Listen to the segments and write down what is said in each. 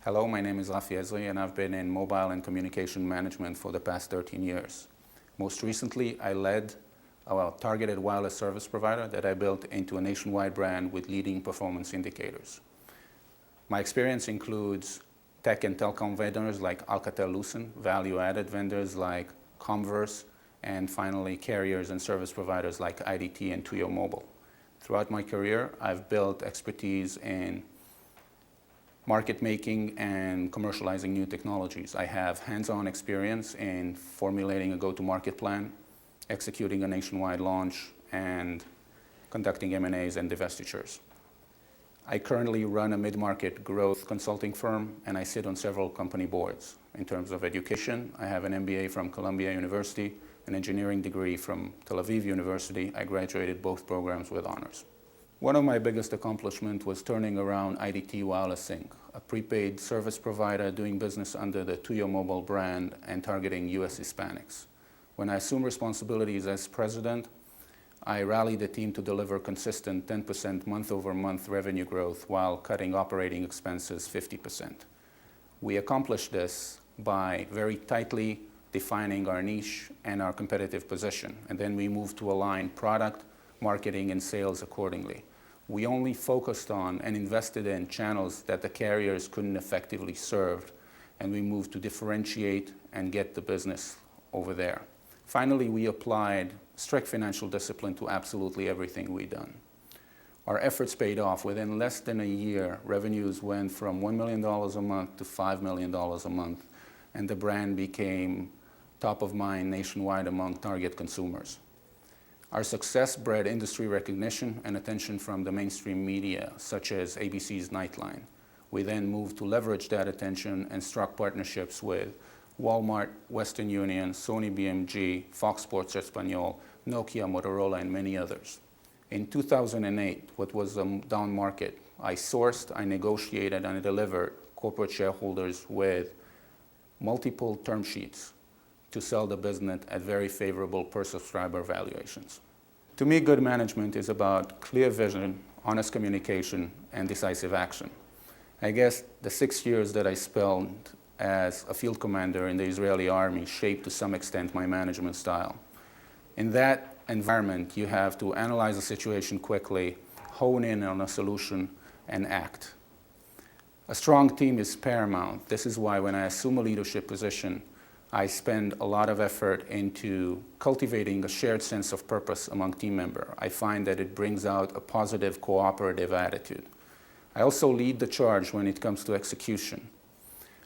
Hello, my name is Raphael Ezry, and I've been in mobile and communication management for the past 13 years. Most recently, I led our targeted wireless service provider that I built into a nationwide brand with leading performance indicators. My experience includes tech and telecom vendors like Alcatel-Lucent, value-added vendors like Comverse, and finally carriers and service providers like IDT and Tuyo Mobile. Throughout my career, I've built expertise in market making and commercializing new technologies. I have hands-on experience in formulating a go-to-market plan, executing a nationwide launch, and conducting M&As and divestitures. I currently run a mid-market growth consulting firm, and I sit on several company boards. In terms of education, I have an MBA from Columbia University, an engineering degree from Tel Aviv University. I graduated both programs with honors. One of my biggest accomplishments was turning around IDT Wireless Sync, a prepaid service provider doing business under the Tuyo Mobile brand and targeting US Hispanics. When I assumed responsibilities as president, I rallied the team to deliver consistent 10% month-over-month revenue growth while cutting operating expenses 50%. We accomplished this by very tightly defining our niche and our competitive position, and then we moved to align product, marketing, and sales accordingly. We only focused on and invested in channels that the carriers couldn't effectively serve, and we moved to differentiate and get the business over there. Finally, we applied strict financial discipline to absolutely everything we've done. Our efforts paid off. Within less than a year, revenues went from $1 million a month to $5 million a month, and the brand became top of mind nationwide among target consumers. Our success bred industry recognition and attention from the mainstream media, such as ABC's Nightline. We then moved to leverage that attention and struck partnerships with Walmart, Western Union, Sony BMG, Fox Sports Español, Nokia, Motorola, and many others. In 2008, what was a down market, I sourced, I negotiated, and I delivered corporate shareholders with multiple term sheets to sell the business at very favorable per subscriber valuations. To me, good management is about clear vision, honest communication, and decisive action. I guess the 6 years that I spent as a field commander in the Israeli army shaped to some extent my management style. In that environment, you have to analyze a situation quickly, hone in on a solution, and act. A strong team is paramount. This is why when I assume a leadership position, I spend a lot of effort into cultivating a shared sense of purpose among team members. I find that it brings out a positive, cooperative attitude. I also lead the charge when it comes to execution.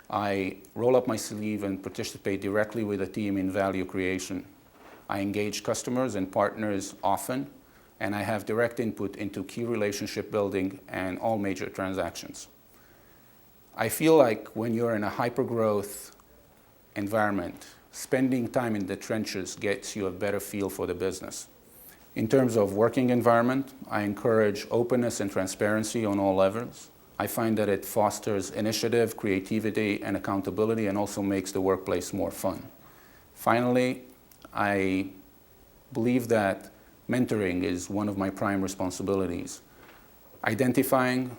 I roll up my sleeve and participate directly with the team in value creation. I engage customers and partners often, and I have direct input into key relationship building and all major transactions. I feel like when you're in a hyper-growth environment, spending time in the trenches gets you a better feel for the business. In terms of working environment, I encourage openness and transparency on all levels. I find that it fosters initiative, creativity, and accountability, and also makes the workplace more fun. Finally, I believe that mentoring is one of my prime responsibilities. Identifying,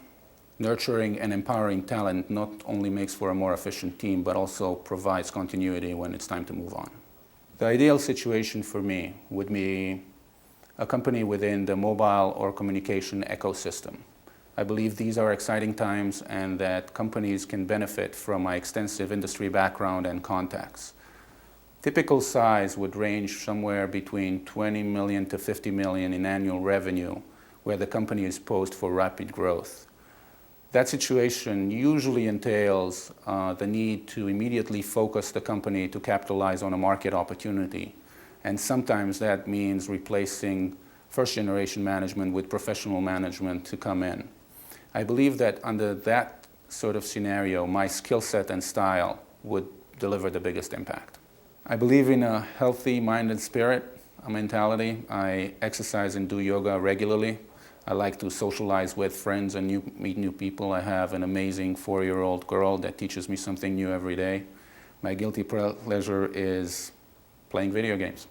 nurturing, and empowering talent not only makes for a more efficient team, but also provides continuity when it's time to move on. The ideal situation for me would be a company within the mobile or communication ecosystem. I believe these are exciting times and that companies can benefit from my extensive industry background and contacts. Typical size would range somewhere between 20 million to 50 million in annual revenue, where the company is poised for rapid growth. That situation usually entails the need to immediately focus the company to capitalize on a market opportunity. And sometimes that means replacing first-generation management with professional management to come in. I believe that under that sort of scenario, my skill set and style would deliver the biggest impact. I believe in a healthy mind and spirit, a mentality. I exercise and do yoga regularly. I like to socialize with friends and meet new people. I have an amazing 4-year-old girl that teaches me something new every day. My guilty pleasure is playing video games.